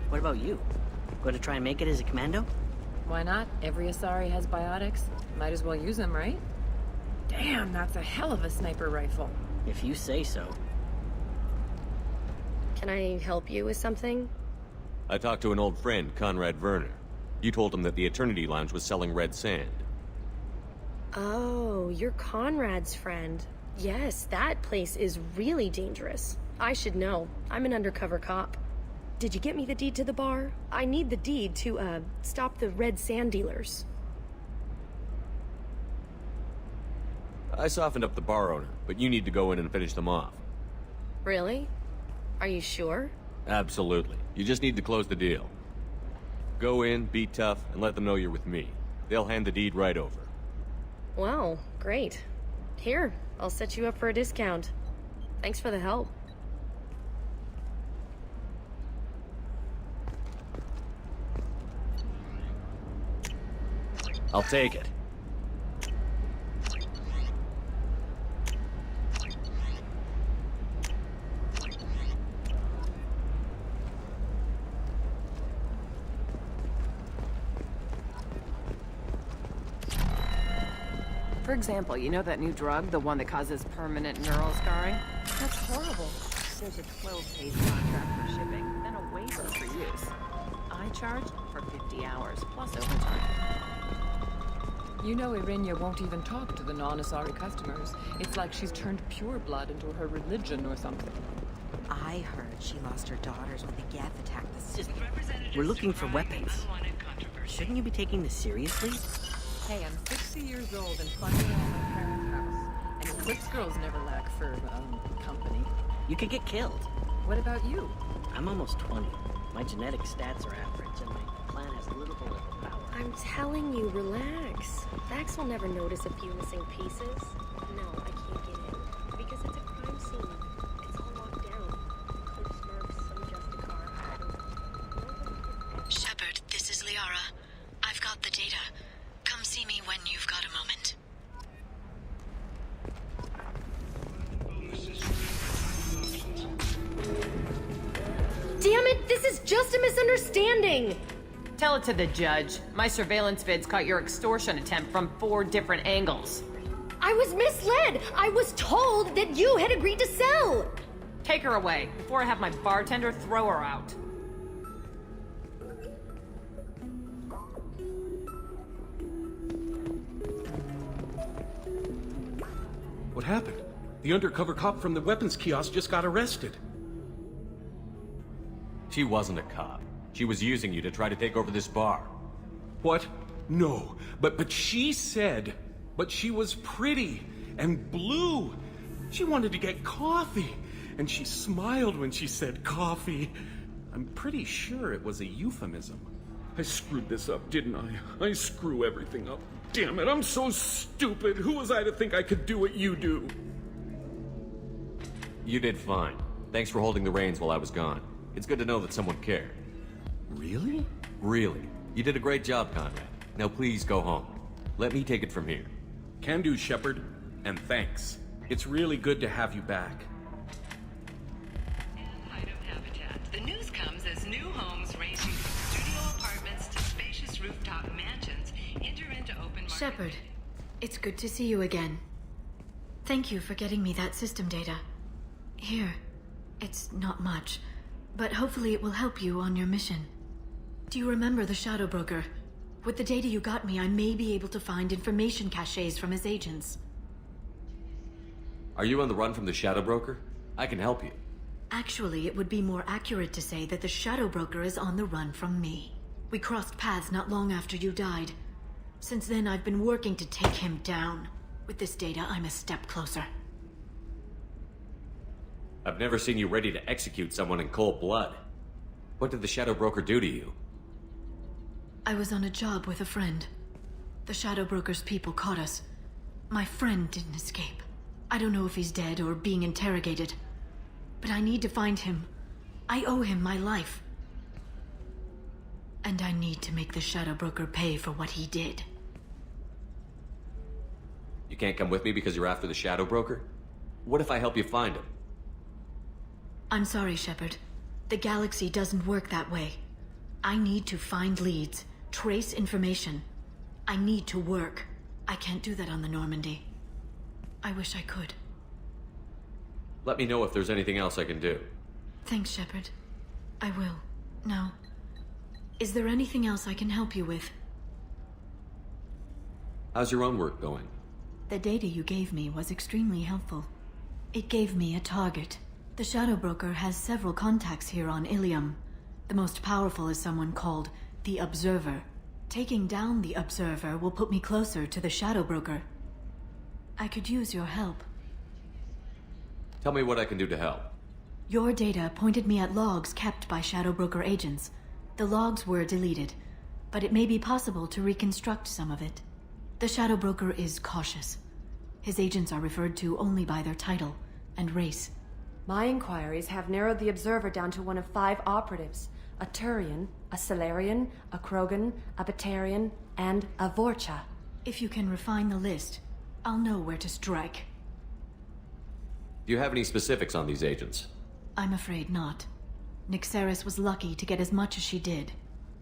[SPEAKER 17] What about you? Going to try and make it as a commando?
[SPEAKER 8] Why not? Every Asari has biotics. Might as well use them, right? Damn, that's a hell of a sniper rifle.
[SPEAKER 17] If you say so.
[SPEAKER 20] Can I help you with something?
[SPEAKER 2] I talked to an old friend, Conrad Werner. You told him that the Eternity Lounge was selling red sand.
[SPEAKER 20] Oh, you're Conrad's friend. Yes, that place is really dangerous. I should know. I'm an undercover cop. Did you get me the deed to the bar? I need the deed to, stop the red sand dealers.
[SPEAKER 2] I softened up the bar owner, but you need to go in and finish them off.
[SPEAKER 20] Really? Are you sure?
[SPEAKER 2] Absolutely. You just need to close the deal. Go in, be tough, and let them know you're with me. They'll hand the deed right over.
[SPEAKER 20] Wow, great. Here, I'll set you up for a discount. Thanks for the help.
[SPEAKER 2] I'll take it.
[SPEAKER 8] For example, you know that new drug, the one that causes permanent neural scarring? That's horrible. There's a 12-page contract for shipping, then a waiver for use. I charge for 50 hours, plus overtime. You know Irinia won't even talk to the non-Asari customers. It's like she's turned pure blood into her religion or something.
[SPEAKER 16] I heard she lost her daughters when the Geth attacked the system.
[SPEAKER 17] We're looking for weapons. Shouldn't you be taking this seriously?
[SPEAKER 8] Hey, I'm 60 years old and funding at my parents' house. And equipped girls never lack for, company.
[SPEAKER 17] You could get killed.
[SPEAKER 8] What about you?
[SPEAKER 17] I'm almost 20. My genetic stats are average, and my clan has little political power.
[SPEAKER 20] I'm telling you, relax. Vax will never notice a few missing pieces. No, I can't get in. Because it's a crime scene. It's all locked down. Clips, Mercs, some Justicar, I don't know.
[SPEAKER 21] Shepard, this is Liara. I've got the data. Come see me when you've got a moment.
[SPEAKER 20] Damn it! This is just a misunderstanding!
[SPEAKER 8] Tell it to the judge. My surveillance vids caught your extortion attempt from 4 different angles.
[SPEAKER 20] I was misled! I was told that you had agreed to sell!
[SPEAKER 8] Take her away, before I have my bartender throw her out.
[SPEAKER 12] What happened? The undercover cop from the weapons kiosk just got arrested.
[SPEAKER 2] She wasn't a cop. She was using you to try to take over this bar.
[SPEAKER 12] What? No. But she said... But she was pretty and blue. She wanted to get coffee. And she smiled when she said coffee. I'm pretty sure it was a euphemism. I screwed this up, didn't I? I screw everything up. Damn it, I'm so stupid. Who was I to think I could do what you do?
[SPEAKER 2] You did fine. Thanks for holding the reins while I was gone. It's good to know that someone cared.
[SPEAKER 12] Really?
[SPEAKER 2] Really. You did a great job, Conrad. Now please go home. Let me take it from here.
[SPEAKER 12] Can do, Shepard. And thanks. It's really good to have you back.
[SPEAKER 3] The news comes as new homes ranging from studio apartments to spacious rooftop mansions enter into open market.
[SPEAKER 11] Shepard, it's good to see you again. Thank you for getting me that system data. Here, it's not much, but hopefully it will help you on your mission. Do you remember the Shadow Broker? With the data you got me, I may be able to find information caches from his agents.
[SPEAKER 2] Are you on the run from the Shadow Broker? I can help you.
[SPEAKER 11] Actually, it would be more accurate to say that the Shadow Broker is on the run from me. We crossed paths not long after you died. Since then, I've been working to take him down. With this data, I'm a step closer.
[SPEAKER 2] I've never seen you ready to execute someone in cold blood. What did the Shadow Broker do to you?
[SPEAKER 11] I was on a job with a friend. The Shadow Broker's people caught us. My friend didn't escape. I don't know if he's dead or being interrogated. But I need to find him. I owe him my life. And I need to make the Shadow Broker pay for what he did.
[SPEAKER 2] You can't come with me because you're after the Shadow Broker? What if I help you find him?
[SPEAKER 11] I'm sorry, Shepard. The galaxy doesn't work that way. I need to find leads, trace information. I need to work. I can't do that on the Normandy. I wish I could.
[SPEAKER 2] Let me know if there's anything else I can do.
[SPEAKER 11] Thanks, Shepard. I will. Now, is there anything else I can help you with?
[SPEAKER 2] How's your own work going?
[SPEAKER 11] The data you gave me was extremely helpful. It gave me a target. The Shadow Broker has several contacts here on Illium. The most powerful is someone called the Observer. Taking down the Observer will put me closer to the Shadow Broker. I could use your help.
[SPEAKER 2] Tell me what I can do to help.
[SPEAKER 11] Your data pointed me at logs kept by Shadow Broker agents. The logs were deleted, but it may be possible to reconstruct some of it. The Shadow Broker is cautious. His agents are referred to only by their title and race.
[SPEAKER 10] My inquiries have narrowed the Observer down to one of 5 operatives. A Turian, a Salarian, a Krogan, a Batarian, and a Vorcha.
[SPEAKER 11] If you can refine the list, I'll know where to strike.
[SPEAKER 2] Do you have any specifics on these agents?
[SPEAKER 11] I'm afraid not. Nyxeris was lucky to get as much as she did.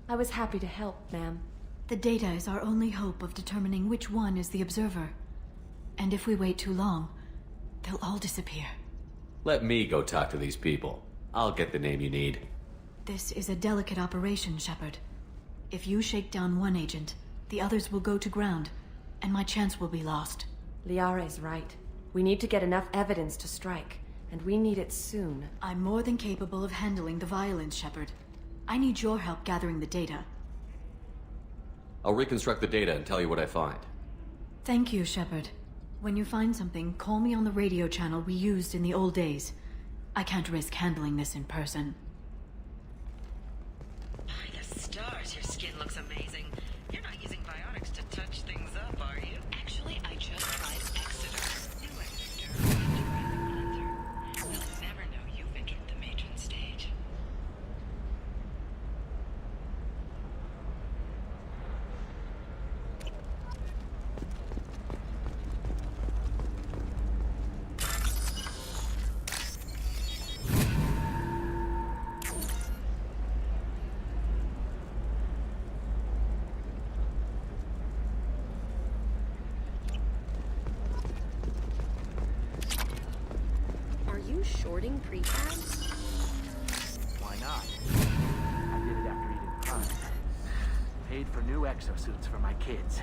[SPEAKER 10] I was happy to help, ma'am.
[SPEAKER 11] The data is our only hope of determining which one is the Observer. And if we wait too long, they'll all disappear.
[SPEAKER 2] Let me go talk to these people. I'll get the name you need.
[SPEAKER 11] This is a delicate operation, Shepard. If you shake down one agent, the others will go to ground, and my chance will be lost.
[SPEAKER 10] Liara is right. We need to get enough evidence to strike, and we need it soon.
[SPEAKER 11] I'm more than capable of handling the violence, Shepard. I need your help gathering the data.
[SPEAKER 2] I'll reconstruct the data and tell you what I find.
[SPEAKER 11] Thank you, Shepard. When you find something, call me on the radio channel we used in the old days. I can't risk handling this in person.
[SPEAKER 3] By the stars, your skin looks amazing. You're not using biotics to touch things up, are you? Actually, I just tried Exeter. New Exeter, cleanser. They'll never know you've entered the matron stage.
[SPEAKER 20] Shorting prefabs?
[SPEAKER 5] Why not? I did it after eating crime. Paid for new exosuits for my kids.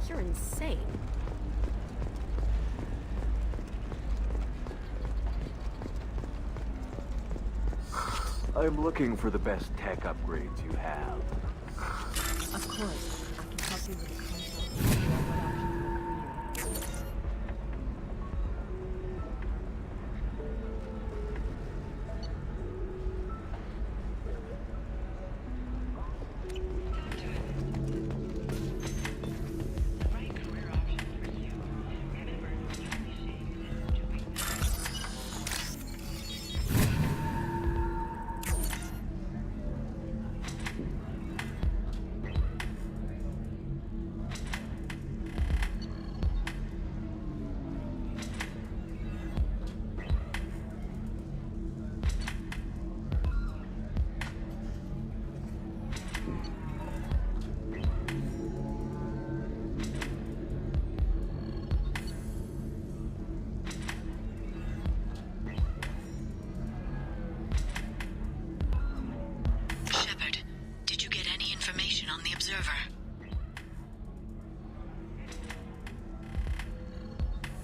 [SPEAKER 20] You're insane.
[SPEAKER 5] I'm looking for the best tech upgrades you have.
[SPEAKER 10] Of course. I can help you with the console and figure out what options work for you.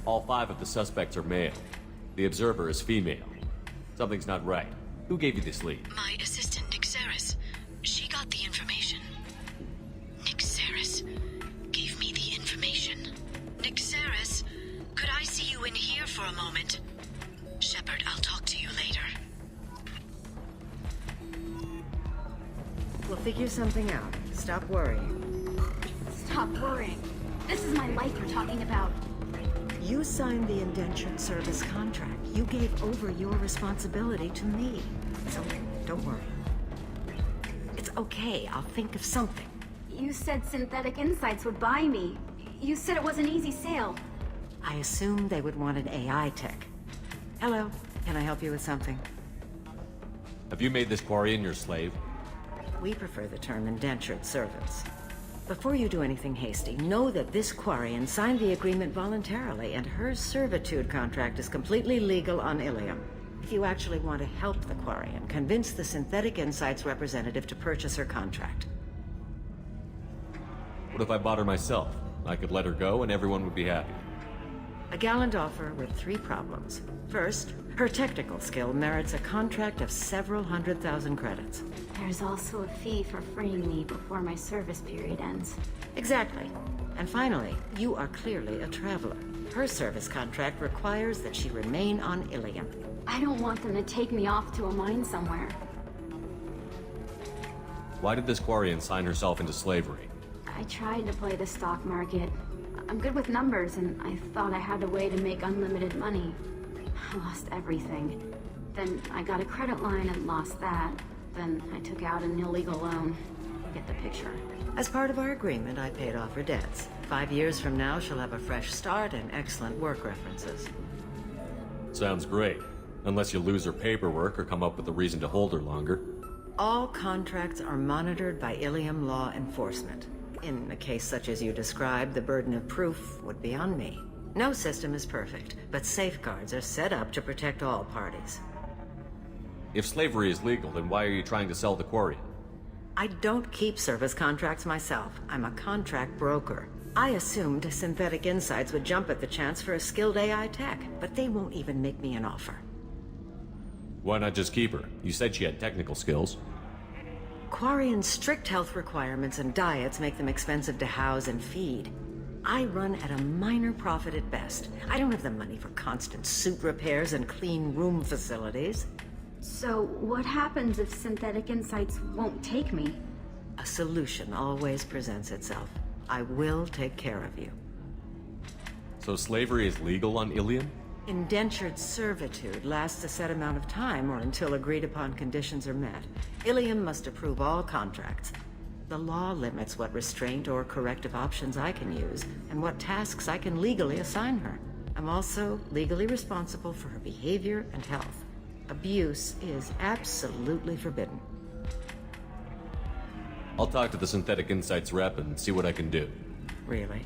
[SPEAKER 2] All 5 of the suspects are male. The observer is female. Something's not right. Who gave you this lead?
[SPEAKER 21] My assistant, Nixeris. She got the information. Nixeris gave me the information. Nixeris, could I see you in here for a moment? Shepard, I'll talk to you later.
[SPEAKER 15] We'll figure something out. Stop worrying.
[SPEAKER 9] Stop worrying. This is my life you're talking about.
[SPEAKER 15] You signed the indentured service contract. You gave over your responsibility to me. So, don't worry. It's okay. I'll think of something.
[SPEAKER 9] You said Synthetic Insights would buy me. You said it was an easy sale.
[SPEAKER 15] I assumed they would want an AI tech. Hello. Can I help you with something?
[SPEAKER 2] Have you made this Quarian your slave?
[SPEAKER 15] We prefer the term indentured servants. Before you do anything hasty, know that this Quarian signed the agreement voluntarily, and her servitude contract is completely legal on Illium. If you actually want to help the Quarian, convince the Synthetic Insights representative to purchase her contract.
[SPEAKER 2] What if I bought her myself? I could let her go and everyone would be happy.
[SPEAKER 15] A gallant offer with 3 problems. First, her technical skill merits a contract of several 100,000 credits.
[SPEAKER 9] There's also a fee for freeing me before my service period ends.
[SPEAKER 15] Exactly. And finally, you are clearly a traveler. Her service contract requires that she remain on Illium.
[SPEAKER 9] I don't want them to take me off to a mine somewhere.
[SPEAKER 2] Why did this Quarian sign herself into slavery?
[SPEAKER 9] I tried to play the stock market. I'm good with numbers, and I thought I had a way to make unlimited money. I lost everything. Then I got a credit line and lost that. Then I took out an illegal loan. You get the picture.
[SPEAKER 15] As part of our agreement, I paid off her debts. 5 years from now, she'll have a fresh start and excellent work references.
[SPEAKER 2] Sounds great. Unless you lose her paperwork or come up with a reason to hold her longer.
[SPEAKER 15] All contracts are monitored by Illium law enforcement. In a case such as you described, the burden of proof would be on me. No system is perfect, but safeguards are set up to protect all parties.
[SPEAKER 2] If slavery is legal, then why are you trying to sell the Quarian?
[SPEAKER 15] I don't keep service contracts myself. I'm a contract broker. I assumed Synthetic Insights would jump at the chance for a skilled AI tech, but they won't even make me an offer.
[SPEAKER 2] Why not just keep her? You said she had technical skills.
[SPEAKER 15] Quarian's strict health requirements and diets make them expensive to house and feed. I run at a minor profit at best. I don't have the money for constant suit repairs and clean room facilities.
[SPEAKER 9] So, what happens if Synthetic Insights won't take me?
[SPEAKER 15] A solution always presents itself. I will take care of you.
[SPEAKER 2] So slavery is legal on Illium?
[SPEAKER 15] Indentured servitude lasts a set amount of time or until agreed-upon conditions are met. Illium must approve all contracts. The law limits what restraint or corrective options I can use, and what tasks I can legally assign her. I'm also legally responsible for her behavior and health. Abuse is absolutely forbidden.
[SPEAKER 2] I'll talk to the Synthetic Insights rep and see what I can do.
[SPEAKER 15] Really?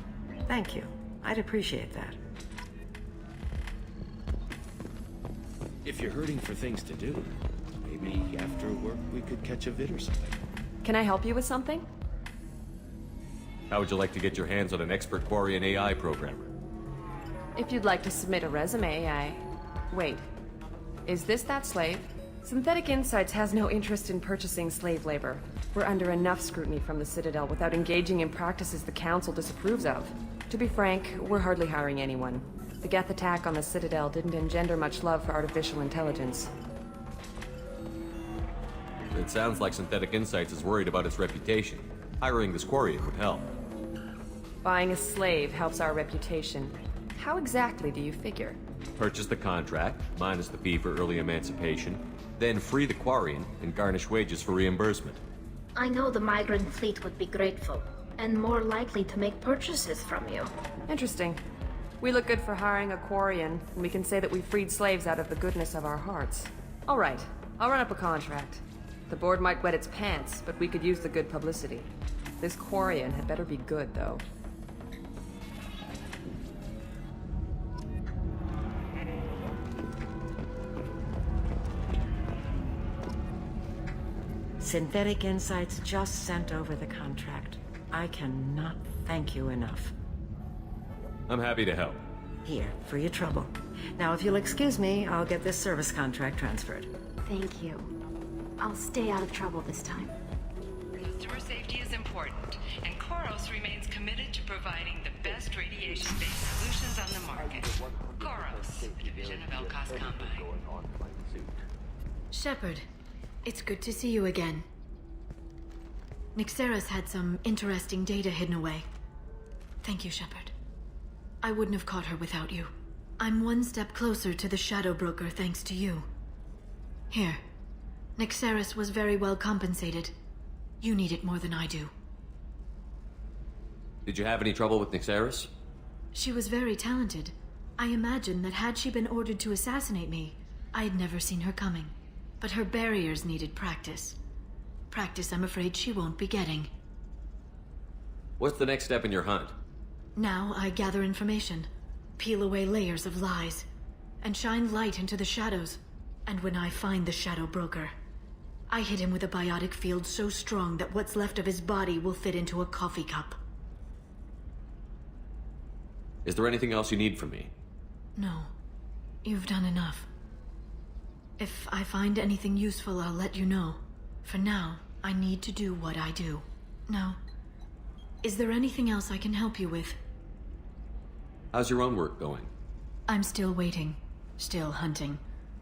[SPEAKER 15] Thank you. I'd appreciate that.
[SPEAKER 14] If you're hurting for things to do, maybe after work we could catch a vid or something.
[SPEAKER 10] Can I help you with something?
[SPEAKER 2] How would you like to get your hands on an expert Quarian AI programmer?
[SPEAKER 10] If you'd like to submit a resume, Wait. Is this that slave? Synthetic Insights has no interest in purchasing slave labor. We're under enough scrutiny from the Citadel without engaging in practices the Council disapproves of. To be frank, we're hardly hiring anyone. The Geth attack on the Citadel didn't engender much love for artificial intelligence.
[SPEAKER 2] It sounds like Synthetic Insights is worried about its reputation. Hiring this Quarian would help.
[SPEAKER 10] Buying a slave helps our reputation. How exactly do you figure?
[SPEAKER 2] Purchase the contract, minus the fee for early emancipation, then free the Quarian and garnish wages for reimbursement.
[SPEAKER 6] I know the migrant fleet would be grateful, and more likely to make purchases from you.
[SPEAKER 10] Interesting. We look good for hiring a Quarian, and we can say that we freed slaves out of the goodness of our hearts. All right, I'll run up a contract. The board might wet its pants, but we could use the good publicity. This Quarian had better be good, though.
[SPEAKER 15] Synthetic Insights just sent over the contract. I cannot thank you enough.
[SPEAKER 2] I'm happy to help.
[SPEAKER 15] Here, for your trouble. Now, if you'll excuse me, I'll get this service contract transferred.
[SPEAKER 9] Thank you. I'll stay out of trouble this time.
[SPEAKER 3] Customer safety is important, and Koros remains committed to providing the best radiation-based solutions on the market. Koros, a division of Elcos Combine.
[SPEAKER 11] Shepard, it's good to see you again. Nixeris had some interesting data hidden away. Thank you, Shepard. I wouldn't have caught her without you. I'm one step closer to the Shadow Broker thanks to you. Here. Nixeris was very well compensated. You need it more than I do.
[SPEAKER 2] Did you have any trouble with Nixeris?
[SPEAKER 11] She was very talented. I imagine that had she been ordered to assassinate me, I'd never seen her coming. But her barriers needed practice. Practice I'm afraid she won't be getting.
[SPEAKER 2] What's the next step in your hunt?
[SPEAKER 11] Now I gather information, peel away layers of lies, and shine light into the shadows. And when I find the Shadow Broker, I hit him with a biotic field so strong that what's left of his body will fit into a coffee cup.
[SPEAKER 2] Is there anything else you need from me?
[SPEAKER 11] No. You've done enough. If I find anything useful, I'll let you know. For now, I need to do what I do. Now, is there anything else I can help you with?
[SPEAKER 2] How's your own work going?
[SPEAKER 11] I'm still waiting. Still hunting.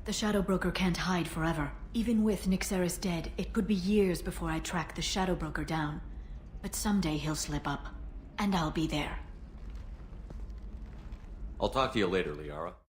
[SPEAKER 11] The Shadow Broker can't hide forever. Even with Nixeris dead, it could be years before I track the Shadow Broker down. But someday he'll slip up. And I'll be there.
[SPEAKER 2] I'll talk to you later, Liara.